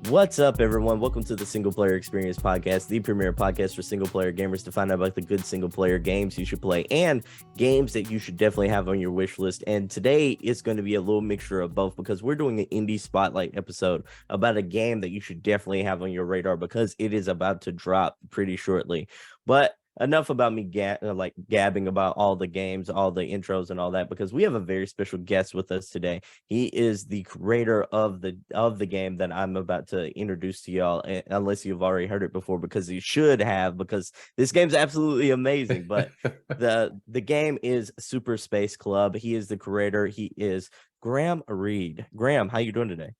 What's up, everyone? Welcome to the Single Player Experience Podcast, the premier podcast for single player gamers to find out about the good single player games you should play and games that you should definitely have on your wish list. And today it's going to be a little mixture of both because we're doing an indie spotlight episode about a game that you should definitely have on your radar because it is about to drop pretty shortly. But enough about me gabbing about all the games, all the intros and all that, because we have a very special guest with us today. He is the creator of the game that I'm about to introduce to y'all, unless you've already heard it before, because you should have, because this game's absolutely amazing. But the game is Super Space Club. He is the creator. He is Reid. Graham, how you doing today?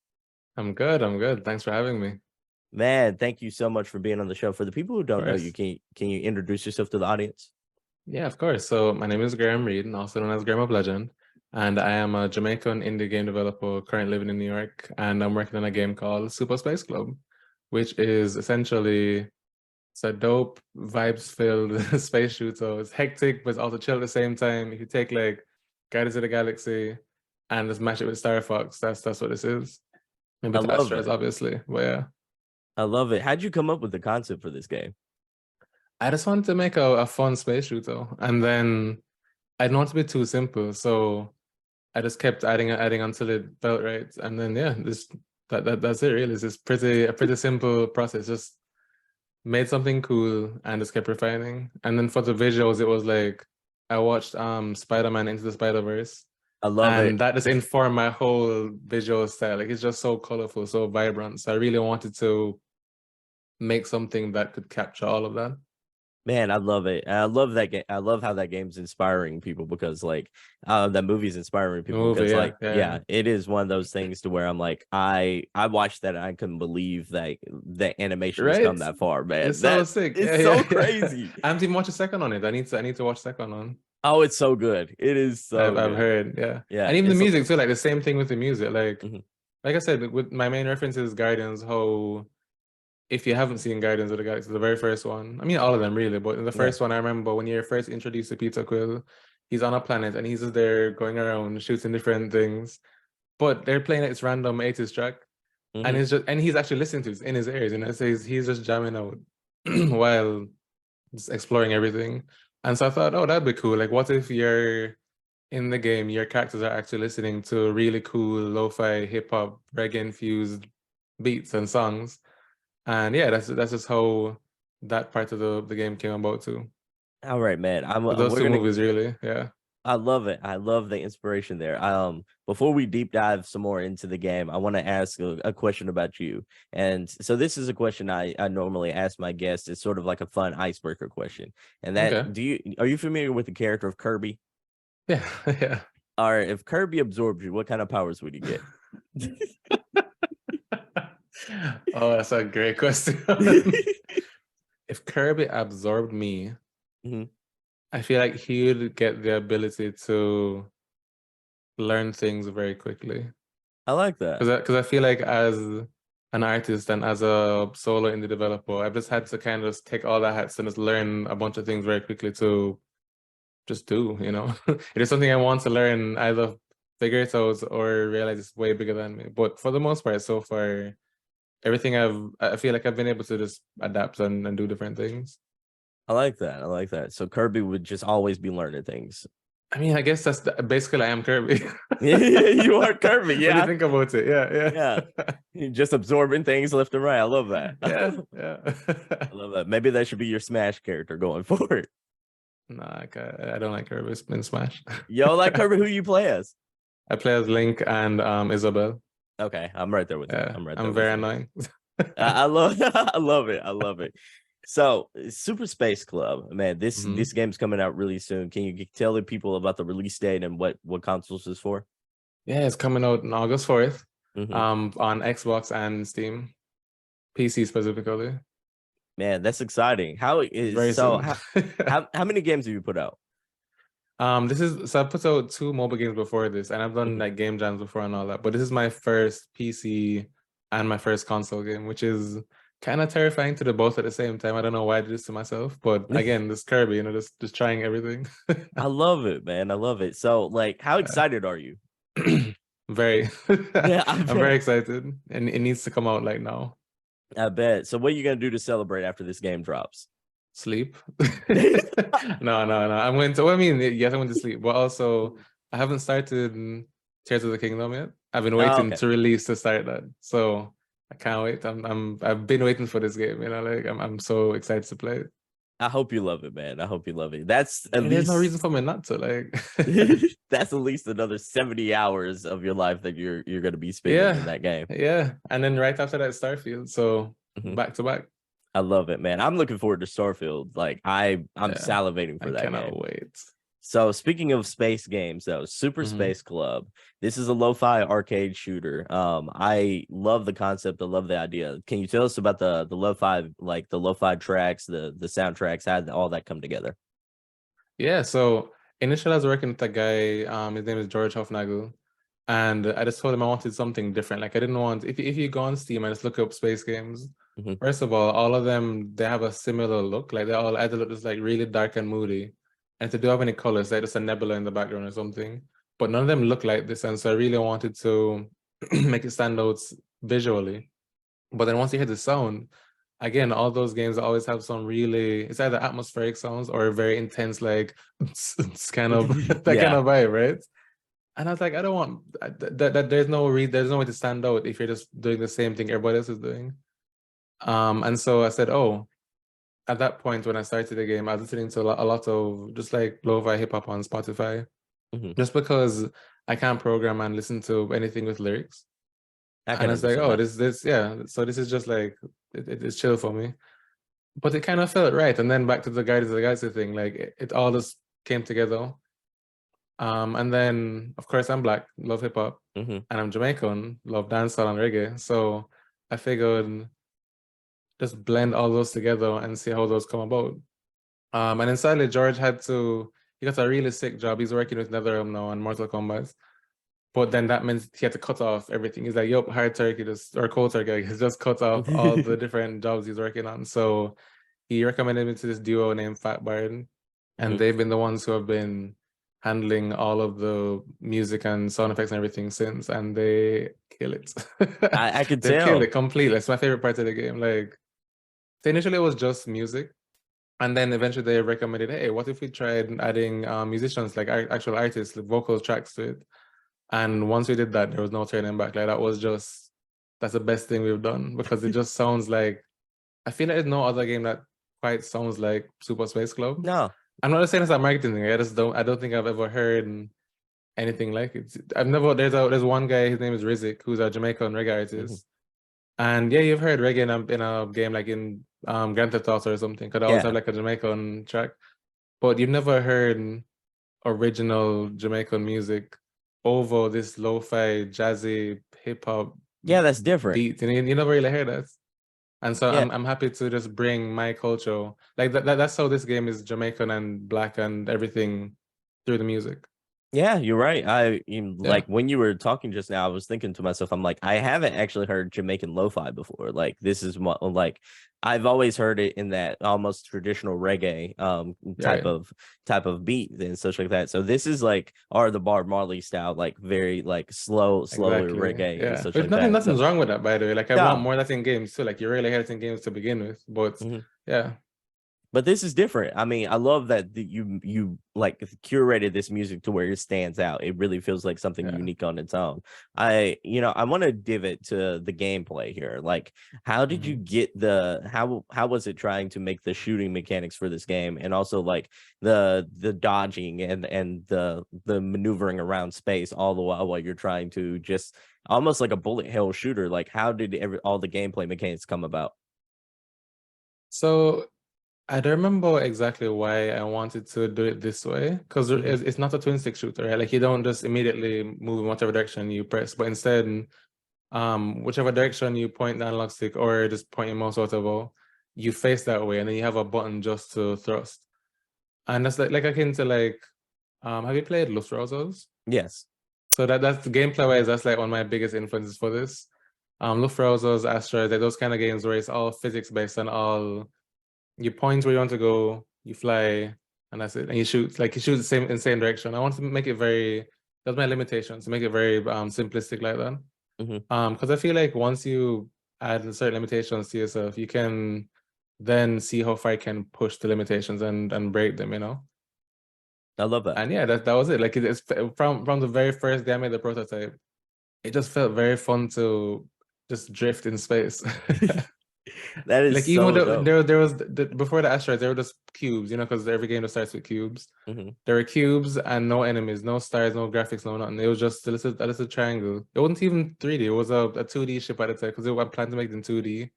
I'm good. Thanks for having me. Man, thank you so much for being on the show. For the people who don't know you, can you introduce yourself to the audience? Yeah, of course. So my name is Reid, also known as Graham of Legend, and I am a Jamaican indie game developer currently living in New York, and I'm working on a game called Super Space Club, which is essentially it's a dope, vibes-filled space shooter. It's hectic, but it's also chill at the same time. If you take like Guardians of the Galaxy and just match it with Star Fox, that's what this is. Maybe I love Astros, it. obviously, but yeah. I love it. How'd you come up with the concept for this game? I just wanted to make a fun space shooter, and then I didn't want it to be too simple, so I just kept adding until it felt right, and then yeah, that's it really. It's just a pretty simple process. Just made something cool and just kept refining. And then for the visuals, it was like I watched Spider-Man Into the Spider-Verse. I love it. And that just informed my whole visual style. Like it's just so colorful, so vibrant. So I really wanted to make something that could capture all of that. Man, I love it. I love that game. I love how that game's inspiring people because that movie's inspiring people because yeah, it is one of those things to where I'm like, I watched that and I couldn't believe that the animation has come that far, man. It's so sick. It's so crazy. I haven't even watched a second on it. I need to watch second on. Oh, it's so good. It is so I've heard, yeah. Yeah. And even the music too, like the same thing with the music. Like like I said, with my main reference is Guardians, how if you haven't seen Guardians of the Galaxy, the very first one, I mean all of them really, but in the first one I remember when you're first introduced to Peter Quill, he's on a planet and he's just there going around shooting different things. But they're playing this random 80s track. And he's actually listening to it in his ears, you know, so he's just jamming out while just exploring everything. And so I thought, oh, that'd be cool. Like, what if you're in the game, your characters are actually listening to really cool lo-fi, hip-hop, reggae-infused beats and songs. And yeah, that's just how that part of the game came about too. All right, man. Those two movies, really, yeah. I love it. I love the inspiration there. Before we deep dive some more into the game, I want to ask a question about you. And so this is a question I normally ask my guests. It's sort of like a fun icebreaker question. And that are you familiar with the character of Kirby? Yeah, yeah. All right, if Kirby absorbed you, what kind of powers would you get? Oh, that's a great question. If Kirby absorbed me, I feel like he would get the ability to learn things very quickly. I like that. Because I feel like as an artist and as a solo indie developer, I've just had to kind of take all the hats and just learn a bunch of things very quickly to just do, you know? It is something I want to learn, either figure it out or realize it's way bigger than me. But for the most part, so far, everything I feel like I've been able to just adapt and do different things. I like that. I like that. So Kirby would just always be learning things. I mean, I guess that's basically I am Kirby. You are Kirby. Yeah. When you think about it, yeah. You're just absorbing things left and right. I love that. Yeah. I love that. Maybe that should be your Smash character going forward. No, I don't like Kirby in Smash. Yo, like Kirby, who you play as? I play as Link and Isabel. Okay, I'm right there with you. I'm very annoying. I love I love it. I love it. So Super Space Club, man, this game's coming out really soon. Can you tell the people about the release date and what consoles is for? Yeah, it's coming out on August 4th on Xbox and Steam, PC specifically. Man, that's exciting. How many games have you put out? So I put out 2 mobile games before this, and I've done like game jams before and all that, but this is my first PC and my first console game, which is kind of terrifying to do both at the same time. I don't know why I did this to myself, but again, this Kirby, you know, just trying everything. I love it, man. I love it. So, like, how excited are you? Very. Yeah, I'm very excited, and it needs to come out like now. I bet. So what are you gonna do to celebrate after this game drops? Sleep. No. I'm going to. Well, I mean, yes, I'm going to sleep, but also I haven't started Tears of the Kingdom yet. I've been Oh, waiting okay. to release to start that, so I can't wait. I've been waiting for this game. You know, like I'm so excited to play it. I hope you love it, man. I hope you love it. That's at And there's no reason least for me not to. Like, that's at least another 70 hours of your life that you're gonna be spending in yeah, that game. yeah. And then right after that, Starfield. So Mhm. back to back. I love it, man. I'm looking forward to Starfield. Like I'm Yeah, salivating for I that game. cannot wait. So speaking of space games, though, Super Space Club. This is a lo-fi arcade shooter. I love the concept. I love the idea. Can you tell us about the lo-fi, like the lo-fi tracks, the soundtracks, how did all that come together? Yeah, so initially I was working with a guy, his name is George Hofnagel, and I just told him I wanted something different. Like I didn't want, if you go on Steam and just look up space games, first of all of them, they have a similar look. Like they all either look just like really dark and moody. And if they do have any colors, like just a nebula in the background or something. But none of them look like this. And so I really wanted to make it stand out visually. But then once you hear the sound, again, all those games always have some really, it's either atmospheric sounds or very intense, like it's kind of that kind of vibe, right? And I was like, I don't want that. There's no way to stand out if you're just doing the same thing everybody else is doing. And so I said, oh, at that point when I started the game, I was listening to a lot of just like lo-fi hip hop on Spotify, just because I can't program and listen to anything with lyrics. And it's like, oh, yeah. So this is just like it's chill for me. But it kind of felt right. And then back to the Guardians of the Galaxy thing, like it all just came together. And then of course I'm Black, love hip hop, and I'm Jamaican, love dancehall and reggae. So I figured just blend all those together and see how those come about. And then sadly George he got a really sick job. He's working with NetherRealm now on Mortal Kombat. But then that means he had to cut off everything. He's like, "Yup, hard turkey, or cold turkey." He's just cut off all the different jobs he's working on. So he recommended me to this duo named Fat Bard, and they've been the ones who have been handling all of the music and sound effects and everything since, and they kill it. I could they tell. kill it completely. It's my favorite part of the game. Like, so initially it was just music, and then eventually they recommended, "Hey, what if we tried adding musicians, like actual artists, like vocal tracks to it?" And once we did that, there was no turning back. Like that's the best thing we've done, because it just sounds like, I feel like there's no other game that quite sounds like Super Space Club. No. I'm not just saying it's a marketing thing. I don't think I've ever heard anything like it. There's one guy, his name is Rizik, who's a Jamaican reggae artist. And yeah, you've heard reggae in a game like in Grand Theft Auto or something, because I always have like a Jamaican track. But you've never heard original Jamaican music over this lo-fi jazzy hip hop that's different beat, and you never really hear that. And so I'm happy to just bring my culture, like that's how this game is Jamaican and Black and everything through the music. Yeah, you're right. Like when you were talking just now, I was thinking to myself, I'm like, I haven't actually heard Jamaican lo-fi before. Like this is what, like, I've always heard it in that almost traditional reggae type of beat and such like that. So this is like the Bob Marley style, like very like slower reggae and such like that. Nothing's wrong with that, by the way. Like I want more of that in games too. Like you really hear it in games to begin with, but yeah. But this is different. I mean, I love that you like curated this music to where it stands out. It really feels like something unique on its own. I want to give it to the gameplay here. Like, how did you get how was it trying to make the shooting mechanics for this game, and also like the dodging and the maneuvering around space all the while you're trying to just almost like a bullet hell shooter? Like, how did all the gameplay mechanics come about? So I don't remember exactly why I wanted to do it this way, because it's not a twin stick shooter, right? Like you don't just immediately move in whatever direction you press, but instead, whichever direction you point the analog stick or just point your mouse or whatever, you face that way, and then you have a button just to thrust. And that's like akin to like, have you played Luftrausers? Yes. So that's the gameplay wise, that's like one of my biggest influences for this. Luftrausers, Asteroids, like those kind of games where it's all physics based and all, you point where you want to go, you fly, and that's it. And you shoot the same direction. I want to make it very that's my limitation, to make it very simplistic like that. Mm-hmm. Because I feel like once you add certain limitations to yourself, you can then see how far you can push the limitations and break them, you know. I love that. And yeah, that was it. Like it's from the very first day I made the prototype, it just felt very fun to just drift in space. That is Like even so though dope. there was before the asteroids, there were just cubes, you know, because every game just starts with cubes. Mm-hmm. There were cubes and no enemies, no stars, no graphics, no nothing. It was just a little triangle. It wasn't even 3D. It was a 2D ship at the time because I planned to make it in 2D.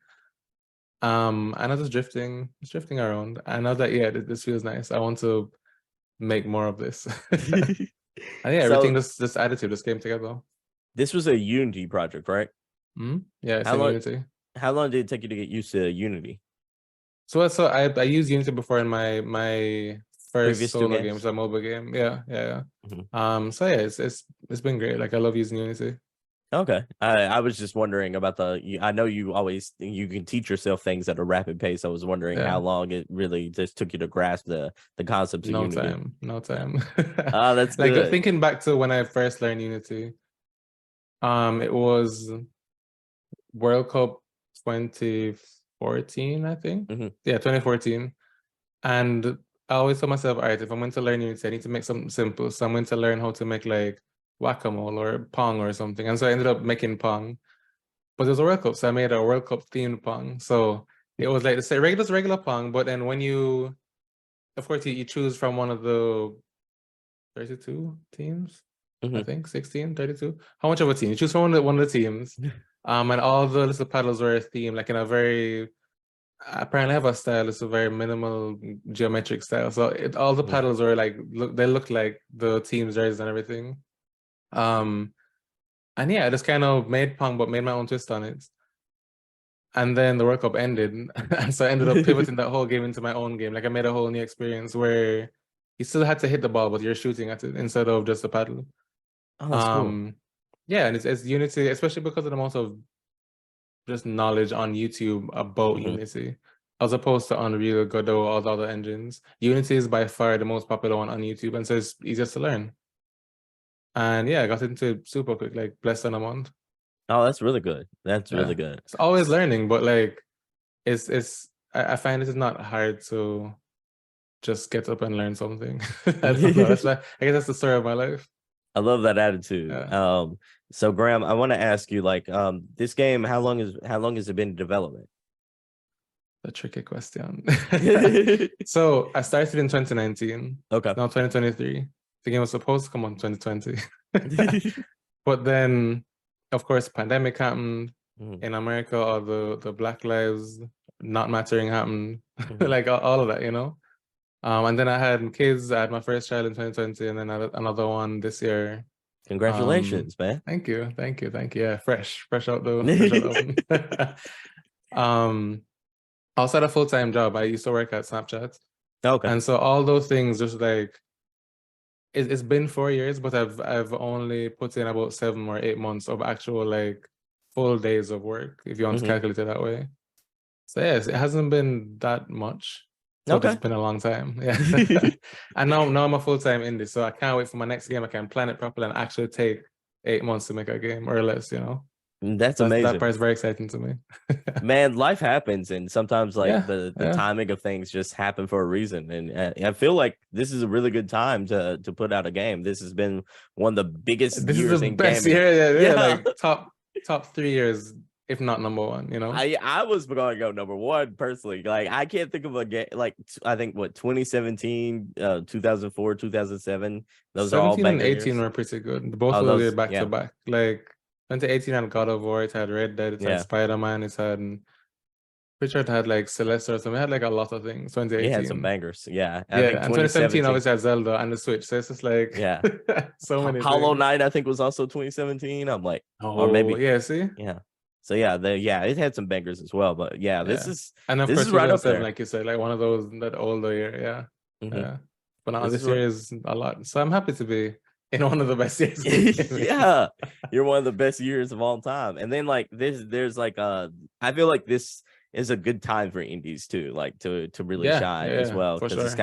And I was just drifting around. And I was like, yeah, this feels nice. I want to make more of this. And yeah, everything So this attitude just came together. this was a Unity project, right? Yeah, it's How in long? Unity. How long did it take you to get used to Unity? So I used Unity before in my first Previous two solo game, games. it's a mobile game. Yeah. Mm-hmm. So yeah, it's been great. Like I love using Unity. Okay. I was just wondering about I know you can teach yourself things at a rapid pace. I was wondering how Yeah. long it really just took you to grasp the concepts of No Unity. time. No time. Oh, that's Like good. thinking back to when I first learned Unity, it was World Cup 2014, I think. Mm-hmm. Yeah, 2014. And I always tell myself, all right, if I'm going to learn Unity, I need to make something simple. So I'm going to learn how to make like whack-a-mole or Pong or something. And so I ended up making Pong. But there's a World Cup, so I made a World Cup themed Pong. So it was like the regular Pong, but then when you, of course, you choose from one of the 32 teams, I Mm-hmm. think 16, 32. How much of a team? You choose from one of the teams. And all the little paddles were themed, like in a very, apparently I have a style, it's a very minimal geometric style. So all the paddles were like, they look like the team's jerseys and everything. And yeah, I just kind of made Pong, but made my own twist on it. And then the World Cup ended. And so I ended up pivoting that whole game into my own game. Like I made a whole new experience where you still had to hit the ball, but you're shooting at it instead of just a paddle. Oh, that's cool. Yeah, and it's Unity, especially because of the amount of just knowledge on YouTube about Unity, as opposed to Unreal, Godot, all the other engines. Unity is by far the most popular one on YouTube, and so it's easiest to learn. And yeah, I got into it super quick, like less than a month. Oh, that's really good. That's really good. It's always learning, but like I find it's not hard to just get up and learn something. I don't know. I guess that's the story of my life. I love that attitude. Yeah. So Graham, I want to ask you, like, this game, how long has it been in development? A tricky question. So I started in 2019. Okay. Now 2023. The game was supposed to come on 2020. But then, of course, pandemic happened in America. All the Black Lives Not Mattering happened. Like all of that, you know. And then I had kids. I had my first child in 2020, and then another one this year. Congratulations, man. Thank you. Yeah, fresh out the oven. I also had a full-time job. I used to work at Snapchat. Okay. And so all those things, just like it's been 4 years, but I've only put in about 7 or 8 months of actual like full days of work, if you want to calculate it that way. So yes, it hasn't been that much. But it's been a long time. Yeah. And now I'm a full-time indie, so I can't wait for my next game. I can plan it properly and actually take 8 months to make a game or less, you know. That's amazing. That part is very exciting to me. Man, life happens, and sometimes like the timing of things just happen for a reason. And I feel like this is a really good time to put out a game. This has been one of the biggest years in gaming. Yeah, like top 3 years, if not number 1, you know. I was going to go number 1 personally. Like I can't think of a game like I think 2017, 2004, 2007. Those are all 17 and 18 years. were pretty good. Both of those back to back. Like 2018 had God of War, it had Red Dead, it had Spider-Man, it had pretty sure it had like Celeste or something. It had like a lot of things. 2018. It had some bangers. Yeah. I think and 2017 obviously had Zelda and the Switch. So it's just like so many Hollow things. Knight, I think, was also 2017. I'm like, or maybe see? Yeah. So it had some bangers as well. But this is and of this course is right up there. Like you said, like one of those that older year. Yeah. But now this year is a lot. So I'm happy to be in one of the best years. Yeah, you're one of the best years of all time. And then like there's like I feel like this is a good time for indies too, like to really shine as well, because it's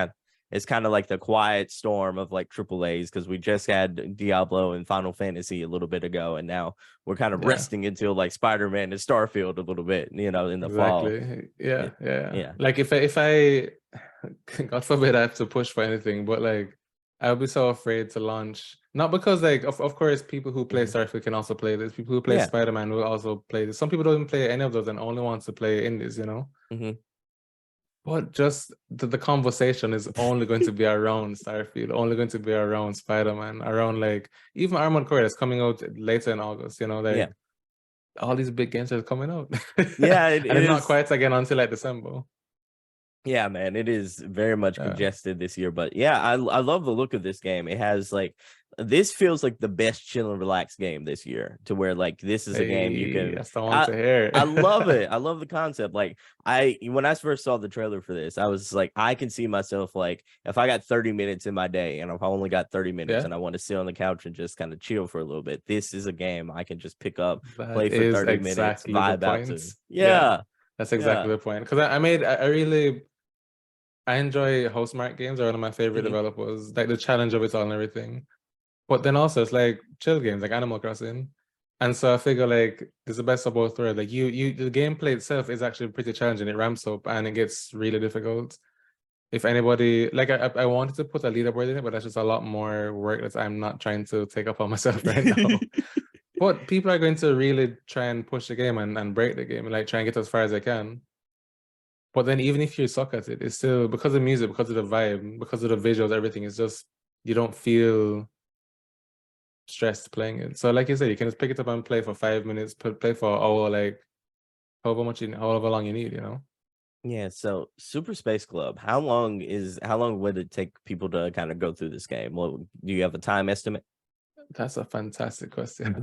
it's kind of like the quiet storm of like triple A's, because we just had Diablo and Final Fantasy a little bit ago, and now we're kind of resting until like Spider-Man and Starfield a little bit, you know, in the fall. Yeah. Like if I God forbid I have to push for anything, but like I would be so afraid to launch. Not because like of course people who play Starfield can also play this. People who play Spider-Man will also play this. Some people don't even play any of those and only want to play indies, you know. But just the conversation is only going to be around Starfield, only going to be around Spider-Man, around like even Armored Core that's coming out later in August, you know, like all these big games are coming out. Yeah, and it's not quite again until like December. Yeah, man, it is very much congested this year, but yeah, I love the look of this game. It has like, this feels like the best chill and relax game this year, to where like this is a game you can. That's the one to hear. I love it. I love the concept. Like when I first saw the trailer for this, I was like, I can see myself like if I got 30 minutes in my day, and if I only got 30 minutes, and I want to sit on the couch and just kind of chill for a little bit, this is a game I can just pick up, play for 30 minutes, vibe out to. Yeah. That's exactly the point. Because I enjoy Housemarque games. They're one of my favorite developers. Like the challenge of it all and everything. But then also it's like chill games like Animal Crossing. And so I figure like it's the best of both worlds. Like the gameplay itself is actually pretty challenging. It ramps up and it gets really difficult. If anybody like I wanted to put a leaderboard in it, but that's just a lot more work that I'm not trying to take up on myself right now. But people are going to really try and push the game and break the game and like try and get as far as they can. But then even if you suck at it, it's still because of music, because of the vibe, because of the visuals, everything, it's just you don't feel stressed playing it. So like you said, you can just pick it up and play for 5 minutes, play for an hour, like however long you need, you know? Yeah, so Super Space Club, how long would it take people to kind of go through this game? Well, do you have a time estimate? That's a fantastic question.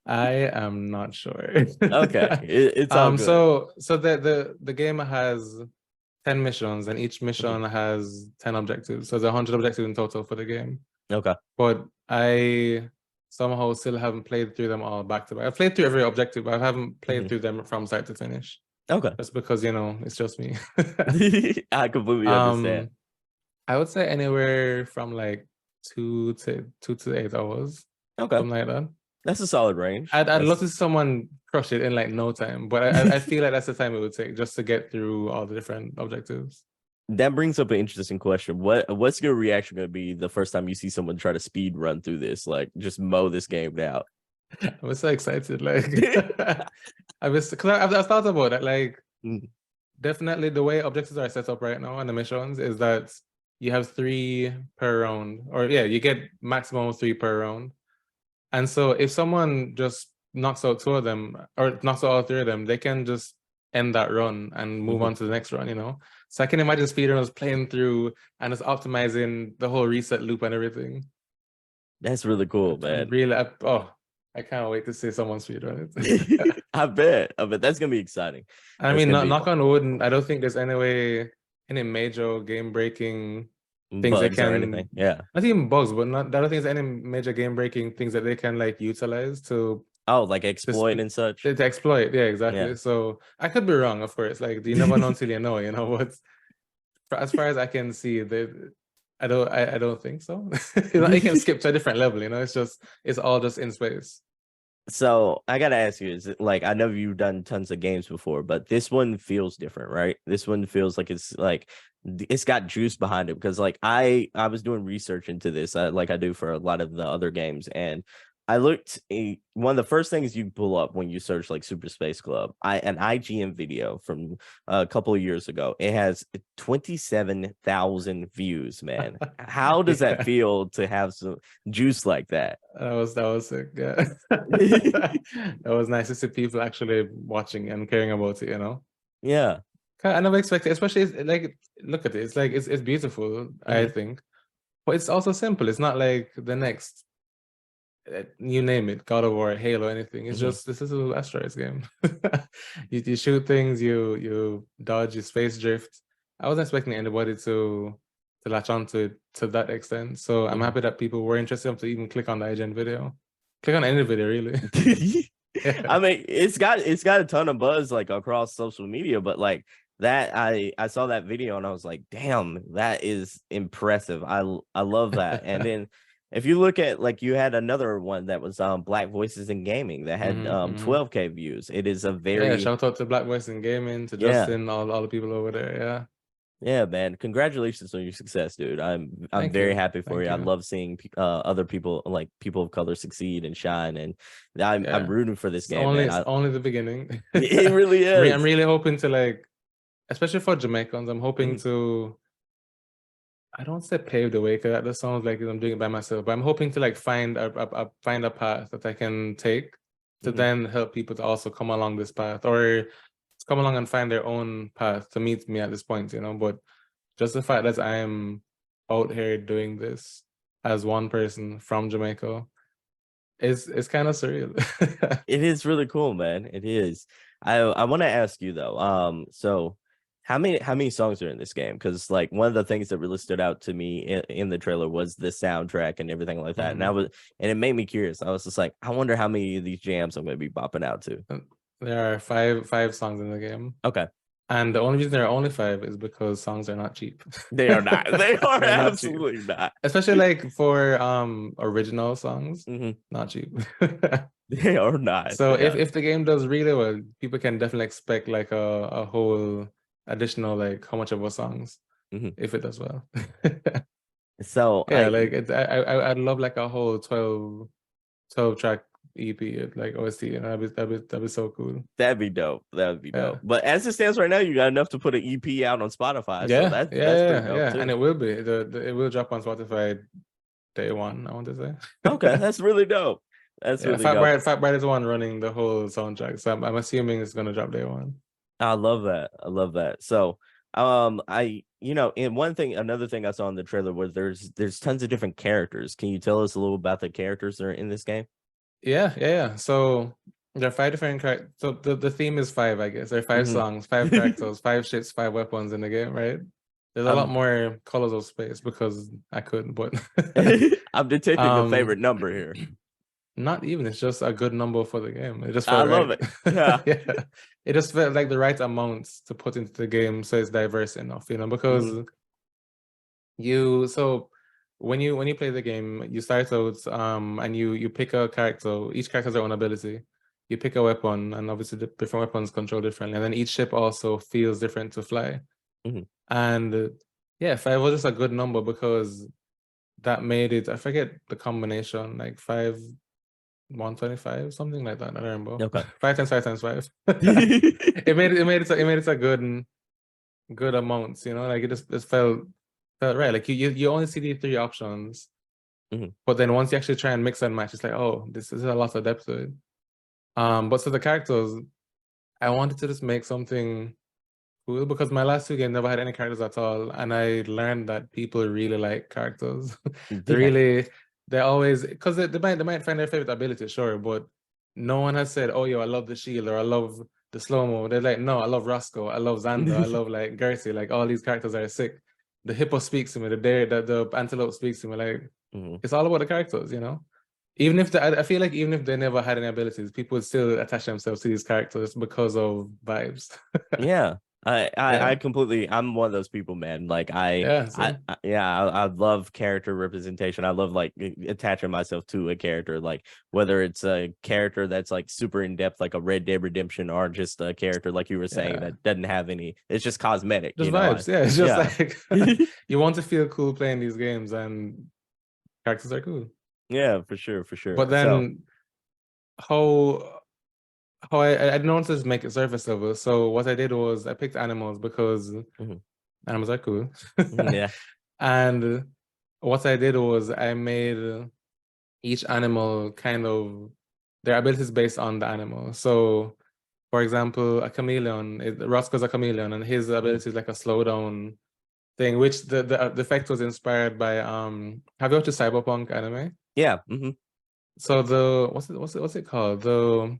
I am not sure. Okay, it's all good. So the game has 10 missions, and each mission has 10 objectives. So there's 100 objectives in total for the game. Okay. But I somehow still haven't played through them all back to back. I've played through every objective, but I haven't played through them from start to finish. Okay. Just because, you know, it's just me. I completely understand. I would say anywhere from like 2 to 8 hours. Okay. Something like that. That's a solid range. I'd love to see someone crush it in like no time, but I feel like that's the time it would take just to get through all the different objectives. That brings up an interesting question. What's your reaction going to be the first time you see someone try to speed run through this, like just mow this game down? I was so excited, like because I've thought about it, like definitely the way objectives are set up right now and the missions is that you have 3 per round, or you get maximum of 3 per round. And so if someone just knocks out 2 of them or knocks out all 3 of them, they can just end that run and move on to the next run, you know? So I can imagine speedrunners playing through and just optimizing the whole reset loop and everything. That's really cool, man. I can't wait to see someone speedrun it. I bet that's gonna be exciting. I mean, knock on wood, I don't think there's any major game-breaking things they can. Not even bugs, but I don't think there's any major game-breaking things that they can like utilize to. Oh, like exploit and such. To exploit, yeah, exactly. Yeah. So I could be wrong, of course. Like you never know until you know. You know what? As far as I can see, I don't think so. You can skip to a different level. You know, it's all just in space. So I gotta ask you, is it like, I know you've done tons of games before, but this one feels different, right? This one feels like it's got juice behind it, because like I was doing research into this, like I do for a lot of the other games, and I looked, one of the first things you pull up when you search like Super Space Club, an IGN video from a couple of years ago. It has 27,000 views, man. How does that feel to have some juice like that? That was sick. Yeah. That was nice to see people actually watching and caring about it, you know? Yeah. I never expected, especially like, look at it. It's like, it's beautiful, I think. But it's also simple. It's not like the next, you name it, God of War, Halo, anything. It's just, this is a little asteroids game. You shoot things, you dodge, you space drift. I wasn't expecting anybody to latch onto it to that extent. So I'm happy that people were interested enough to even click on the IGN video. Click on any video, really. I mean, it's got a ton of buzz like across social media, but like that I saw that video and I was like, damn, that is impressive. I love that. And then if you look at, like, you had another one that was Black Voices in Gaming that had 12K views. It is a Yeah, very shout out to Black Voice in Gaming, to yeah. Justin, all the people over there. Yeah. Yeah, man. Congratulations on your success, dude. I'm Thank very you. happy for Thank you. I you. love seeing other people, like people of color, succeed and shine, and I'm Yeah. rooting for this It's game, only man. it's only the beginning. It really I'm is. really hoping to, like, especially for Jamaicans, I'm hoping Mhm. to, I don't say pave the way, because that sounds like I'm doing it by myself, but I'm hoping to, like, find a path that I can take to Mhm. then help people to also come along this path, or come along and find their own path to meet me at this point, you know. But just the fact that I'm out here doing this as one person from Jamaica is kind of surreal. It is really cool, man. It is. I want to ask you though. So how many songs are in this game? Because like one of the things that really stood out to me in the trailer was the soundtrack and everything like that. And it made me curious. I was just like, I wonder how many of these jams I'm going to be bopping out to. There are five songs in the game. Okay. And the only reason there are only five is because songs are not cheap. They are not. They are They're not cheap. absolutely not. Especially like for original songs, not cheap. They are not. So if the game does really well, people can definitely expect like a whole additional, like, how much of our songs if it does well. So yeah, like I'd love like a whole 12 track EP, like OST, and that'd be so cool. that'd be dope. That would be dope. But as it stands right now, you got enough to put an EP out on Spotify. So that's pretty dope too. And it will be it will drop on Spotify day one, I want to say. Okay, that's really dope. That's really dope. Fatbrite is the one running the whole soundtrack, so I'm assuming it's gonna drop day one. I love that. I love that. So another thing I saw in the trailer was there's tons of different characters. Can you tell us a little about the characters that are in this game? Yeah. So there are five different characters. So the theme is five, I guess. There are five songs, five characters, five ships, five weapons in the game, right? There's a lot more colors of space because I couldn't, but I'm detecting a favorite number here. Not even, it's just a good number for the game. It just I felt love right. it. Yeah. Yeah. It just felt like the right amount to put into the game so it's diverse enough, you know, because so when you play the game, you start out and you pick a character. Each character has their own ability. You pick a weapon, and obviously the different weapons control differently, and then each ship also feels different to fly. And yeah, five was just a good number because that made it, I forget the combination, like 125, something like that. I don't remember. Okay. 5 times 5 times 5. it made it a good amount, you know, like it just felt right. Like you only see the three options, but then once you actually try and mix and match, it's like, oh, this is a lot of depth to it. But so the characters, I wanted to just make something cool because my last two games never had any characters at all, and I learned that people really like characters. They always, because they might find their favorite ability, sure, but no one has said, oh, yo, I love the shield or I love the slow-mo. They're like, no, I love Roscoe, I love Xander, I love like Gertie, like all these characters are sick. The hippo speaks to me, the antelope speaks to me, like it's all about the characters, you know. Even if I feel like even if they never had any abilities, people would still attach themselves to these characters because of vibes. Yeah. I completely, I'm one of those people, man. Like I love character representation. I love like attaching myself to a character, like whether it's a character that's like super in depth, like a Red Dead Redemption, or just a character like you were saying that doesn't have any. It's just cosmetic, just you know? vibes. It's just like you want to feel cool playing these games, and characters are cool. Yeah, for sure. But then how I didn't want to just make it surface level. So what I did was I picked animals because animals are cool. Yeah. And what I did was I made each animal kind of their abilities based on the animal. So for example, a chameleon, Roscoe's a chameleon, and his ability is like a slow down thing, which the effect was inspired by have you watched the Cyberpunk anime? Yeah. So the what's it called? The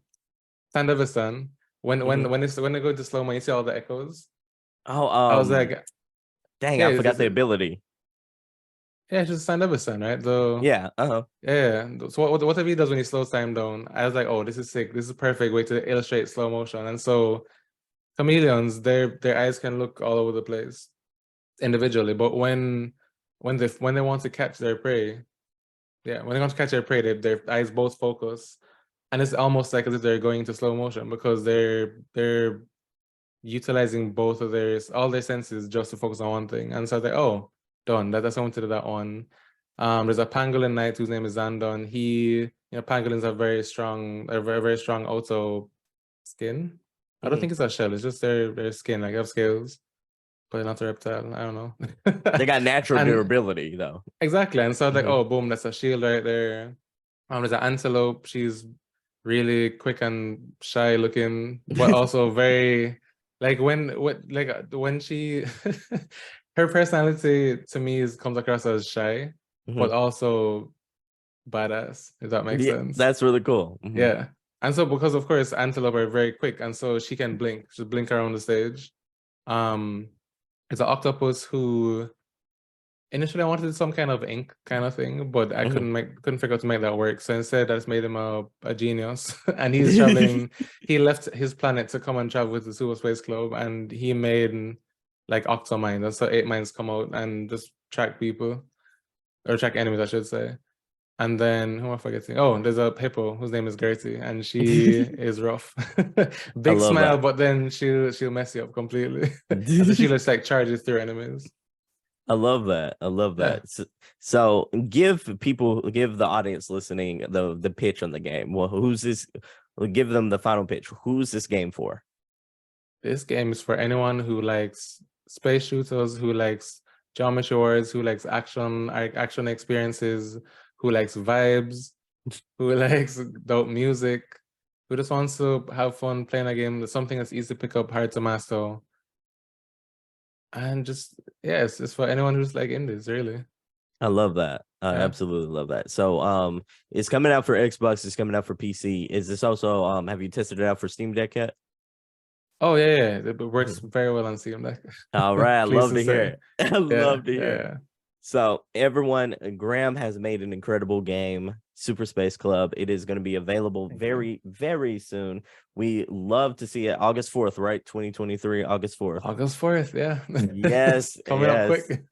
Stand of a Sun. When they go into slow mo, you see all the echoes. Oh, I was like, dang, I forgot the ability. Yeah, it's just Stand of a Sun, right? Yeah. Yeah. So whatever he does when he slows time down, I was like, oh, this is sick. This is a perfect way to illustrate slow motion. And so chameleons, their eyes can look all over the place individually, but when they want to catch their prey, when they want to catch their prey, their eyes both focus, and it's almost like as if they're going into slow motion because they're utilizing both of all their senses just to focus on one thing. And so they're oh, done. That's I wanted to do that one. There's a pangolin knight whose name is Zandon. Pangolins have very strong auto skin. I don't think it's a shell, it's just their skin, like they have scales, but not a reptile. I don't know. They got natural durability though. Exactly. And so like, oh boom, that's a shield right there. There's an antelope. She's really quick and shy looking, but also very like when she her personality to me comes across as shy, but also badass, if that makes sense. That's really cool. Yeah. And so because of course antelope are very quick, and so she can just blink around the stage. It's an octopus who initially I wanted some kind of ink kind of thing, but I couldn't figure out to make that work. So instead I just made him a genius. And he's traveling, he left his planet to come and travel with the Super Space Club, and he made like Octomine. That's so 8 minds come out and just track people. Or track enemies, I should say. And then who am I forgetting? Oh, there's a hippo whose name is Gertie, and she is rough. Big smile, but then she'll mess you up completely. So she just like charges through enemies. I love that. Yeah. So give the audience listening the pitch on the game. Well, who's this? Give them the final pitch. Who's this game for? This game is for anyone who likes space shooters, who likes geometry wars, who likes action experiences, who likes vibes, who likes dope music, who just wants to have fun playing a game. Something that's easy to pick up, hard to master. And just, it's for anyone who's like indies, really. I love that. I absolutely love that. So it's coming out for Xbox, it's coming out for PC. Is this also have you tested it out for Steam Deck yet? Oh yeah. It works very well on Steam Deck. All right. I love to hear it. I love to hear it. So everyone, Graham has made an incredible game, Super Space Club. It is going to be available very, very soon. We love to see it. August 4th, right? 2023, August 4th. August 4th, yeah. Yes. Coming up quick.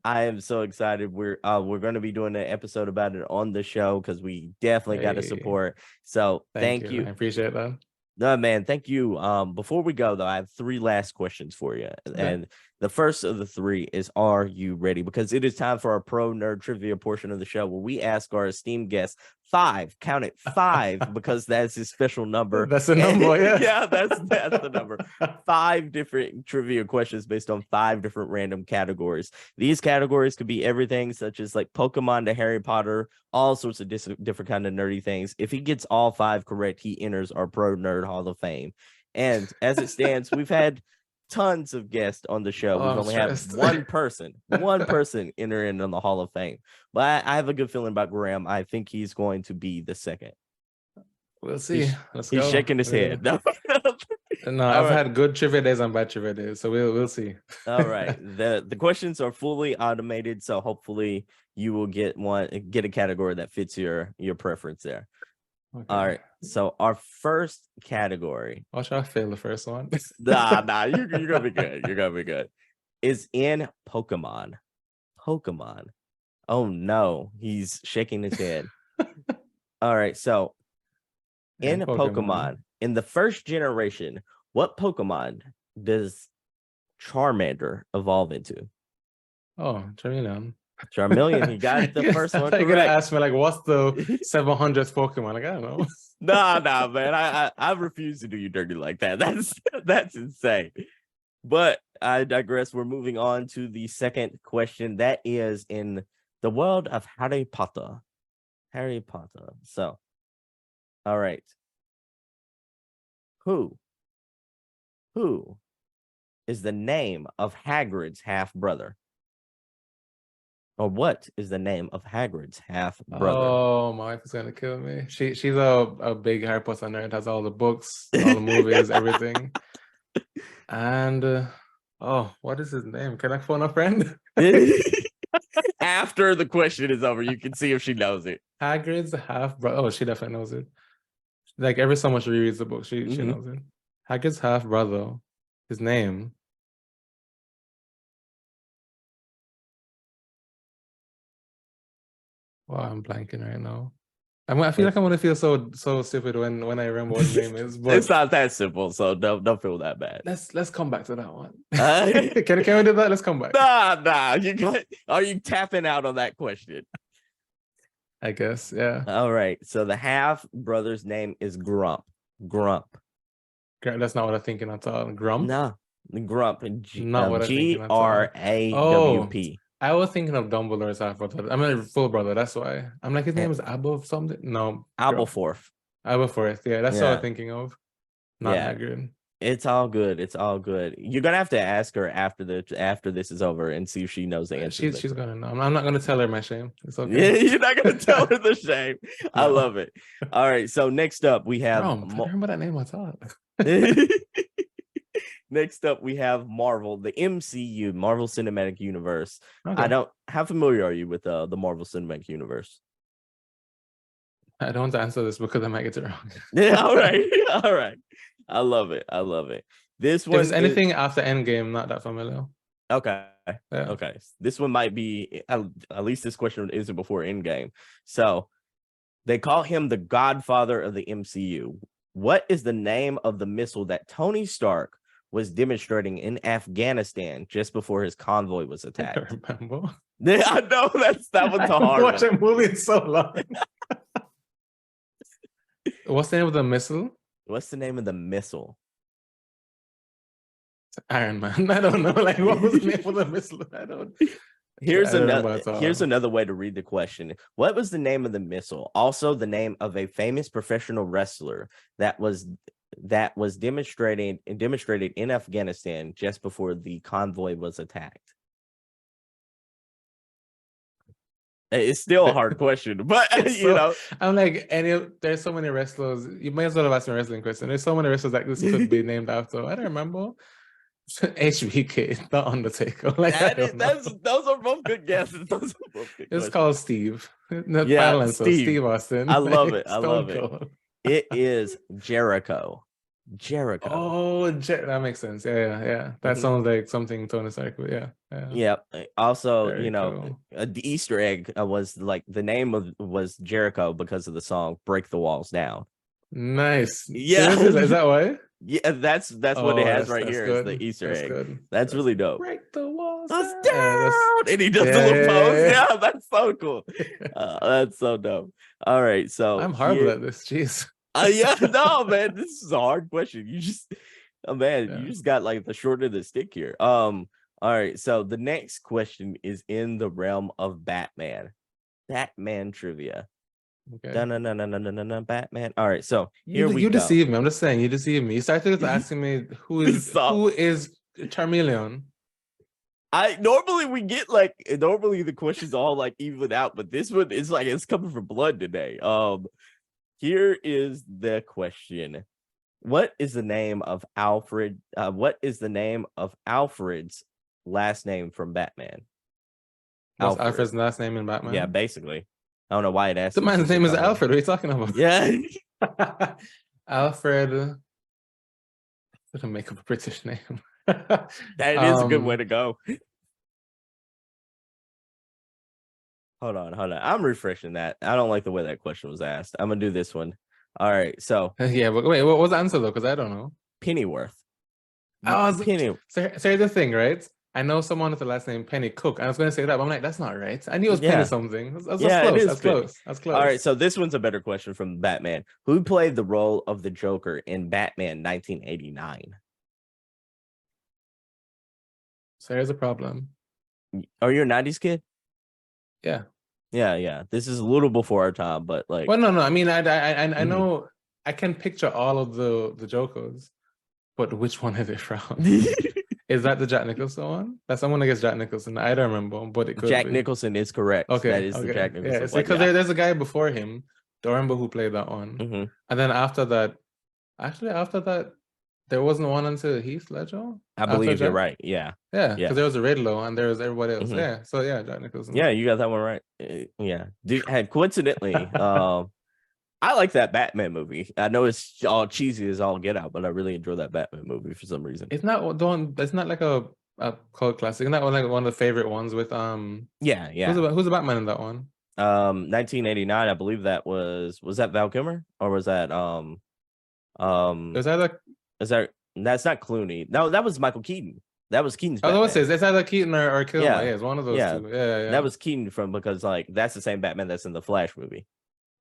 I am so excited. We're going to be doing an episode about it on the show because we definitely got to support. So thank you. I appreciate that. No, man, thank you. Before we go, though, I have 3 last questions for you. Okay. And the first of the 3 is, are you ready? Because it is time for our pro nerd trivia portion of the show where we ask our esteemed guests 5, count it, 5, because that's his special number. That's the number, yeah. Yeah, that's the number. 5 different trivia questions based on 5 different random categories. These categories could be everything such as like Pokemon to Harry Potter, all sorts of different kind of nerdy things. If he gets all 5 correct, he enters our Pro Nerd Hall of Fame. And as it stands, we've had tons of guests on the show. We've only had one person enter in on the Hall of Fame. But I have a good feeling about Graham. I think he's going to be the second. We'll see. He's shaking his head. No, I've had good trivia days and bad trivia days, so we'll see. All right. The questions are fully automated, so hopefully you will get a category that fits your preference there. Okay. All right. So our first category. Or should I fail the first one? Nah, you're gonna be good. You're gonna be good. Is in Pokemon. Oh no, he's shaking his head. All right, so in Pokemon, in the first generation, what Pokemon does Charmander evolve into? Oh, Charmeleon. He got the first one. You're gonna ask me like, what's the 700th Pokemon? Like, I don't know. Nah, man. I refuse to do you dirty like that. That's insane. But I digress. We're moving on to the second question. That is in the world of Harry Potter. So, all right. Who is the name of Hagrid's half brother? Or what is the name of Hagrid's half brother? Oh, my wife is gonna kill me. She's a big Harry Potter nerd. Has all the books, all the movies, everything. And what is his name? Can I phone a friend? After the question is over, you can see if she knows it. Hagrid's half brother. Oh, she definitely knows it. Like every summer she reads the book, she knows it. Hagrid's half brother. His name. Wow, I'm blanking right now. I feel like I'm gonna feel so stupid when I remember what his name is. But it's not that simple, so don't feel that bad. Let's come back to that one. Can we do that? Let's come back. Nah. Are you tapping out on that question? I guess, yeah. All right. So the half brother's name is Grump. That's not what I'm thinking at all. Grump? No, Grump. Not what I'm thinking at all. Grawp. I was thinking of Dumbledore's half brother. I mean, full brother. That's why. I'm like, his name is Above something. No, Aberforth. Aberforth. Yeah, that's what I'm thinking of. Not that good. It's all good. It's all good. You're gonna have to ask her after this is over and see if she knows the answer. She's gonna know. I'm not gonna tell her my shame. It's okay. Yeah, you're not gonna tell her the shame. No. I love it. All right. So next up we have. I don't remember that name. I thought. Next up, we have Marvel, the MCU, Marvel Cinematic Universe. Okay. How familiar are you with the Marvel Cinematic Universe? I don't want to answer this because I might get it wrong. Yeah, all right. I love it. This one, if there's anything after Endgame, not that familiar. Okay. Yeah. Okay. This one might be, at least this question isn't before Endgame. So they call him the godfather of the MCU. What is the name of the missile that Tony Stark was demonstrating in Afghanistan just before his convoy was attacked? I don't remember. Yeah, I know that one's a hard one. Watch that movie in so long. What's the name of the missile? What's the name of the missile? Iron Man. I don't know. Like, what was the name of the missile? I don't. Here's another way to read the question. What was the name of the missile? Also, the name of a famous professional wrestler that was demonstrated in Afghanistan just before the convoy was attacked. It's still a hard question, but I'm like, there's so many wrestlers. You might as well have asked me a wrestling question. There's so many wrestlers that this could be named after. I don't remember. HBK, not Undertaker. Like, those are both good guesses. It's called Steve. Steve Austin. I love it. It is Jericho. Oh, that makes sense. Yeah. That sounds like something Tony Stark would. Yeah. Also, the Easter egg was like the name was Jericho because of the song "Break the Walls Down." Nice. Yeah, is that why? Yeah, that's what it has right here. Is the Easter egg. Good. That's really dope. Break the walls down. And he does the little pose. Yeah, that's so cool. That's so dope. All right, so I'm horrible at this. Jeez. No, man, this is a hard question. You just, you just got like the short of the stick here. All right, so the next question is in the realm of Batman trivia. Okay. Batman. All right, so here we go. You deceived me. I'm just saying, you deceived me. You started asking me who is Charmeleon. Normally the questions all like even out, but this one is like it's coming for blood today. Here is the question. What is the name of Alfred? What is the name of Alfred's last name from Batman? Alfred's last name in Batman? Yeah, basically. I don't know why it asked. The man's name is Alfred. What are you talking about? Yeah. Alfred. Let him make up a British name. That is a good way to go. Hold on. I'm refreshing that. I don't like the way that question was asked. I'm gonna do this one. All right. So yeah, but wait, what was the answer though? Because I don't know. Pennyworth. Penny. So here's the thing, right? I know someone with the last name Penny Cook. I was going to say that, but I'm like, that's not right. I knew it was Penny something. That's close. All right, so this one's a better question from Batman. Who played the role of the Joker in Batman 1989? So here's a problem. Are you a 90s kid? Yeah. Yeah. This is a little before our time, but like. Well, no. I mean, I know I can picture all of the Jokers, but which one is it from? Is that the Jack Nicholson one? That's someone against Jack Nicholson. I don't remember, but it could Jack be. Nicholson is correct. Okay, that is the Jack Nicholson. Yeah, because there's a guy before him. Don't remember who played that one. And then after that, there wasn't one until Heath Ledger. I believe you're right. Yeah. Because there was a Riddler and there was everybody else. Yeah. So yeah, Jack Nicholson. Yeah, you got that one right. Yeah. Coincidentally, I like that Batman movie. I know it's all cheesy as all get out, but I really enjoy that Batman movie for some reason. It's not the one. It's not like a cult classic. Isn't that one like one of the favorite ones with Yeah. Who's the Batman in that one? 1989, I believe that was that Val Kilmer or was that It was either that's not Clooney. No, that was Michael Keaton. That was Keaton's I was Batman. gonna say it's either Keaton or Kilmer. Yeah. Yeah, it's one of those two. Yeah. That was Keaton because like that's the same Batman that's in the Flash movie.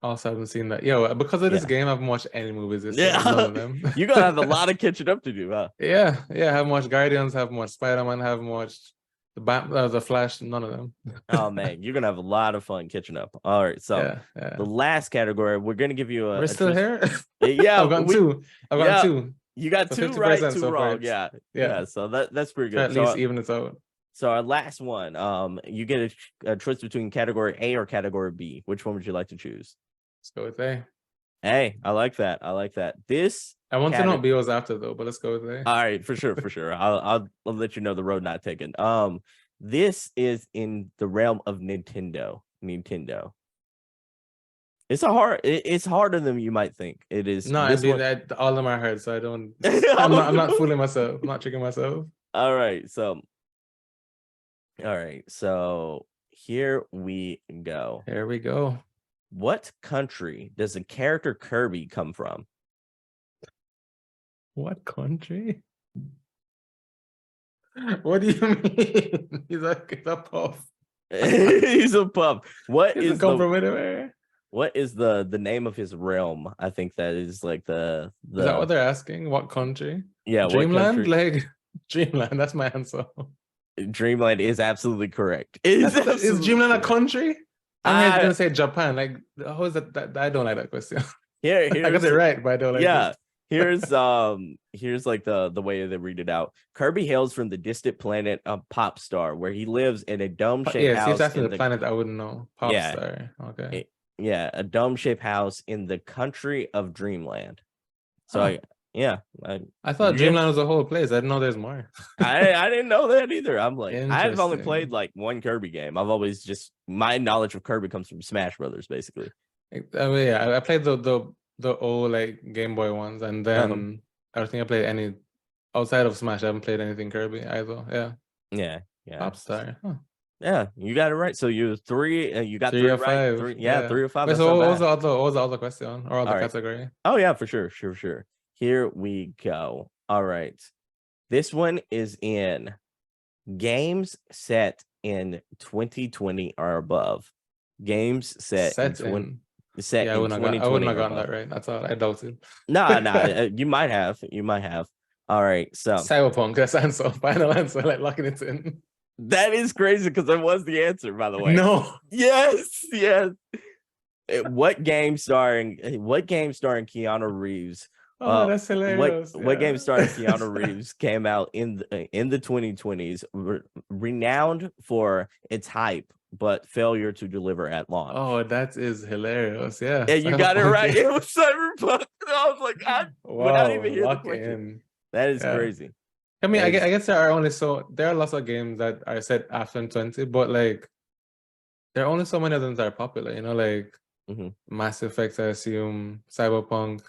Also, haven't seen that. Yo, because of this game, I haven't watched any movies this year. Yeah. None of them. You're gonna have a lot of catching up to do, huh? Yeah. I haven't watched Guardians, haven't watched Spider-Man, haven't watched the Flash, none of them. Oh man, you're gonna have a lot of fun catching up. All right, so the last category, we're gonna give you We're still here. Yeah, I've gotten two. You got so two right, two so wrong. Yeah. So that's pretty good. At least even it's out. So our last one, you get a choice between category A or category B. Which one would you like to choose? Let's go with A. A. I like that. This. I want to know what B was after though, but let's go with A. All right, for sure. I'll let you know the road not taken. This is in the realm of Nintendo. It's harder than you might think. It is. No, all of them are hard, so I don't. I'm not fooling myself. I'm not tricking myself. All right, so here we go. Here we go. What country does the character Kirby come from? What country? What do you mean? He's a puff. He's a puff. What is the name of his realm? I think that is like the Is that what they're asking? What country? Yeah, Dreamland? Like Dreamland, that's my answer. Dreamland is absolutely correct. Is Dreamland a country? I'm gonna say Japan. Like, how is that? I don't like that question. I got it right, but I don't like it. Here's like the way they read it out. Kirby hails from the distant planet of Popstar, where he lives in a dome-shaped house. Yeah, that's the planet I wouldn't know. Popstar. Okay. A dome-shaped house in the country of Dreamland. So I thought Dreamland was a whole place. I didn't know there's more. I didn't know that either. I'm like, I've only played like one Kirby game. I've always my knowledge of Kirby comes from Smash Brothers, basically. I played the old like Game Boy ones, and then I don't think I played any outside of Smash. I haven't played anything Kirby either. Yeah. Popstar. Huh. Yeah, you got it right. So you three. You got 3 of 5. Right. 3 of 5. Wait, so what was the other question or other category? Oh yeah, for sure. Here we go. All right. This one is in games set in 2020 or above. Games set in 2020. I wouldn't have gotten that right. That's all. I doubted. Nah. You might have. All right. So Cyberpunk. That's answer. Final answer. Like locking it in. That is crazy because that was the answer, by the way. No. Yes. What game starring Keanu Reeves? That's hilarious. What game starring Keanu Reeves came out in the 2020s, renowned for its hype but failure to deliver at launch? Oh, that is hilarious. Yeah. Yeah, you got it right. It was Cyberpunk. I was like, without even hearing the question. That is crazy. I mean, I guess there are lots of games that are set after 20, but like there are only so many of them that are popular, like Mass Effect, I assume, Cyberpunk,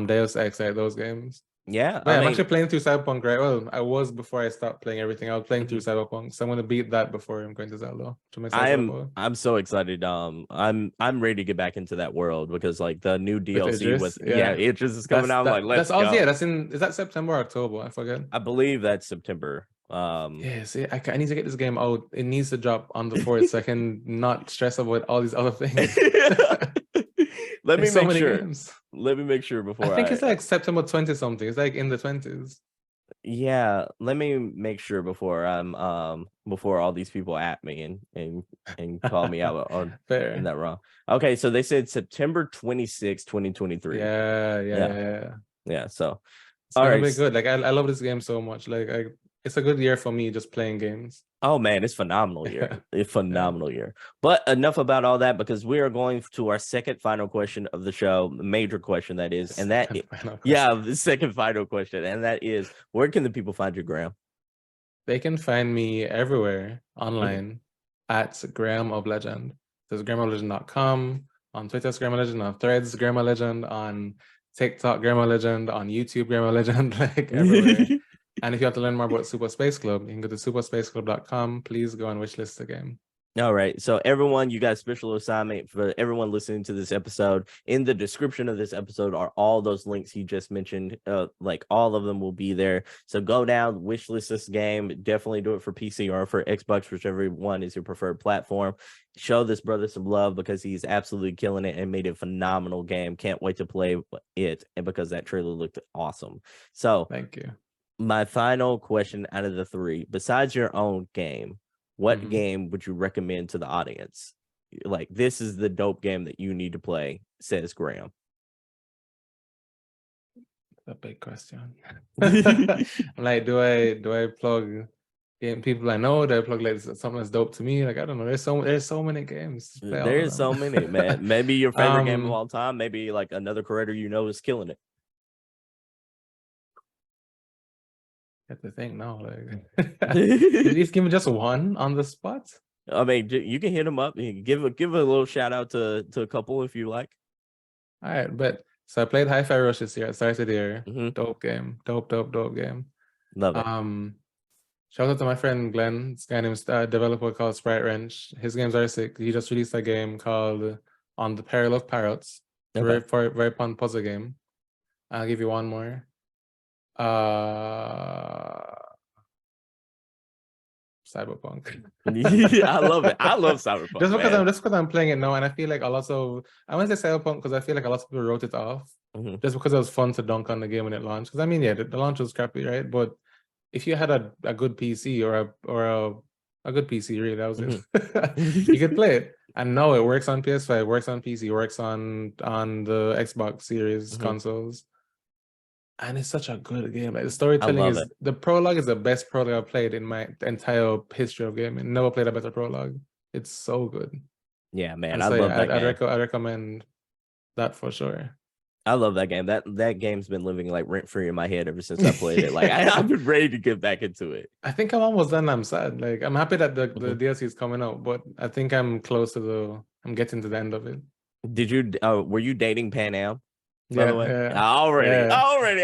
Deus Ex, like those games. Yeah. I'm actually playing through Cyberpunk right. Well, I was before I stopped playing everything. I was playing through Cyberpunk, so I'm gonna beat that before I'm going to Zelda. I'm so excited. I'm ready to get back into that world because like the new DLC with Idris is coming out. I'm like, let's go. Is that September or October? I forget. I believe that's September. See, I need to get this game out. It needs to drop on the 4th so I can not stress about all these other things. Let me make sure before. I think it's like September 20 something. It's like in the 20s. Yeah, let me make sure before before all these people at me and call me out on Fair. that wrong. Okay, so they said September 26, 2023. Yeah. So it's gonna be good. Like I love this game so much. Like it's a good year for me just playing games. Oh man, it's phenomenal year. It's phenomenal year. But enough about all that because we are going to our second final question of the show, major question that is, and that the second final question, and that is, where can the people find you, Graham? They can find me everywhere online at Graham of Legend. There's grahamoflegend.com, On Twitter, Grandma Legend. On Threads, Grandma Legend. On TikTok, Grandma Legend. On YouTube, Grandma Legend. Like everywhere. And if you want to learn more about Super Space Club, you can go to superspaceclub.com. Please go and wishlist the game. All right. So everyone, you got a special assignment for everyone listening to this episode. In the description of this episode are all those links he just mentioned. Like all of them will be there. So go down, wish list this game. Definitely do it for PC or for Xbox, whichever one is your preferred platform. Show this brother some love because he's absolutely killing it and made a phenomenal game. Can't wait to play it, and because that trailer looked awesome. So thank you. My final question out of the three, besides your own game, what game would you recommend to the audience? Like, this is the dope game that you need to play, says Graham. A big question. I'm like, do I plug game people I know? Do I plug like something that's dope to me? Like, I don't know. There's so many games. There's so many, man. Maybe your favorite game of all time. Maybe like another creator you know is killing it. I have to think now, like at least give me just one on the spot. I mean, you can hit him up. You can give a little shout out to a couple if you like. All right, but so I played Hi-Fi Rush this year. I started here. Dope game, dope game. Love it. Shout out to my friend Glenn. This guy named developer called Sprite Wrench. His games are sick. He just released a game called On the Peril of Parrots. Okay. Very fun puzzle game. I'll give you one more. Cyberpunk. I love it. I love Cyberpunk. Just because I'm playing it now, and I feel like I want to say Cyberpunk because I feel like a lot of people wrote it off just because it was fun to dunk on the game when it launched. Because I mean, yeah, the launch was crappy, right? But if you had a good PC or a good PC, really, that was it. You could play it. And now it works on PS5, works on PC, works on the Xbox Series consoles. And it's such a good game. Like the storytelling the prologue is the best prologue I've played in my entire history of gaming. Never played a better prologue. It's so good. Yeah, man. I love that game. I recommend that for sure. I love that game. That game's been living like rent free in my head ever since I played it. Like I've been ready to get back into it. I think I'm almost done. I'm sad. Like I'm happy that the DLC is coming out, but I think I'm close to I'm getting to the end of it. Did you were you dating Pan Am? By the way? Already.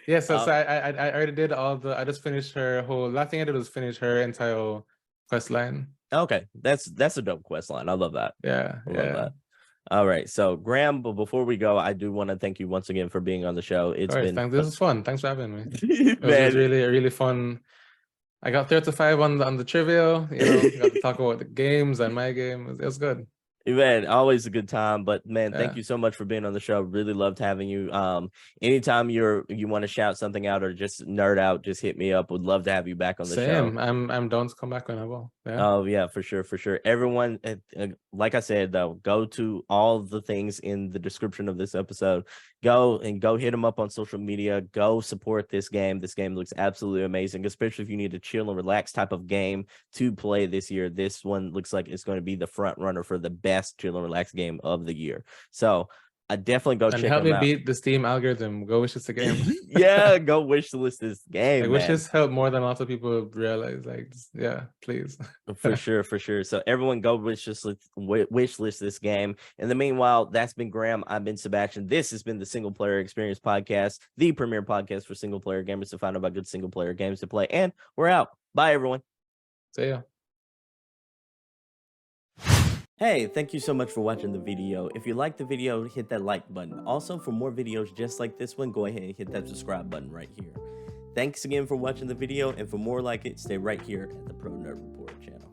Yeah. So I already did I just finished her whole. Last thing I did was finish her entire quest line. Okay, that's a dope quest line. I love that. Yeah, I love that. All right, so Graham, but before we go, I do want to thank you once again for being on the show. It's been this is fun. Thanks for having me. It was really fun. I got 35 on the trivia. You know, got to talk about the games and my game. It was good. Man, always a good time. But man, thank you so much for being on the show. Really loved having you. Anytime you want to shout something out or just nerd out, just hit me up. Would love to have you back on the show. I'm down to come back whenever. Yeah. Oh yeah, for sure. Everyone, like I said though, go to all the things in the description of this episode. Go hit them up on social media. Go support this game. This game looks absolutely amazing, especially if you need a chill and relax type of game to play this year. This one looks like it's going to be the front runner for the best chill and relax game of the year. So I definitely go check them out. And help me beat the Steam algorithm. Go wish list the game. Yeah, go wish list this game. Like, wish list help more than lots of people realize. Like, yeah, please. For sure. So everyone go wish list this game. In the meanwhile, that's been Graham. I've been Sebastion. This has been the Single Player Experience Podcast, the premier podcast for single player gamers to find out about good single player games to play. And we're out. Bye, everyone. See ya. Hey, thank you so much for watching the video. If you liked the video, hit that like button. Also, for more videos just like this one, go ahead and hit that subscribe button right here. Thanks again for watching the video, and for more like it, stay right here at the Pro Nerd Report channel.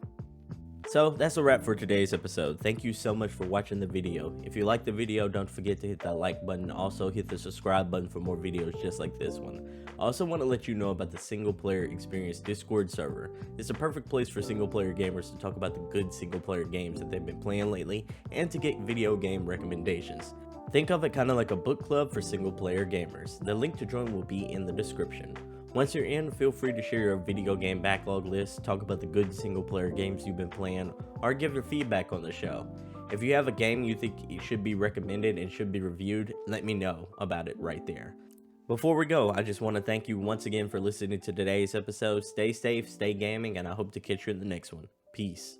So that's a wrap for today's episode. Thank you so much for watching the video. If you liked the video, don't forget to hit that like button. Also, hit the subscribe button for more videos just like this one. I also want to let you know about the Single Player Experience Discord server. It's a perfect place for single player gamers to talk about the good single player games that they've been playing lately and to get video game recommendations. Think of it kind of like a book club for single player gamers. The link to join will be in the description. Once you're in, feel free to share your video game backlog list, talk about the good single player games you've been playing, or give your feedback on the show. If you have a game you think it should be recommended and should be reviewed, let me know about it right there. Before we go, I just want to thank you once again for listening to today's episode. Stay safe, stay gaming, and I hope to catch you in the next one. Peace.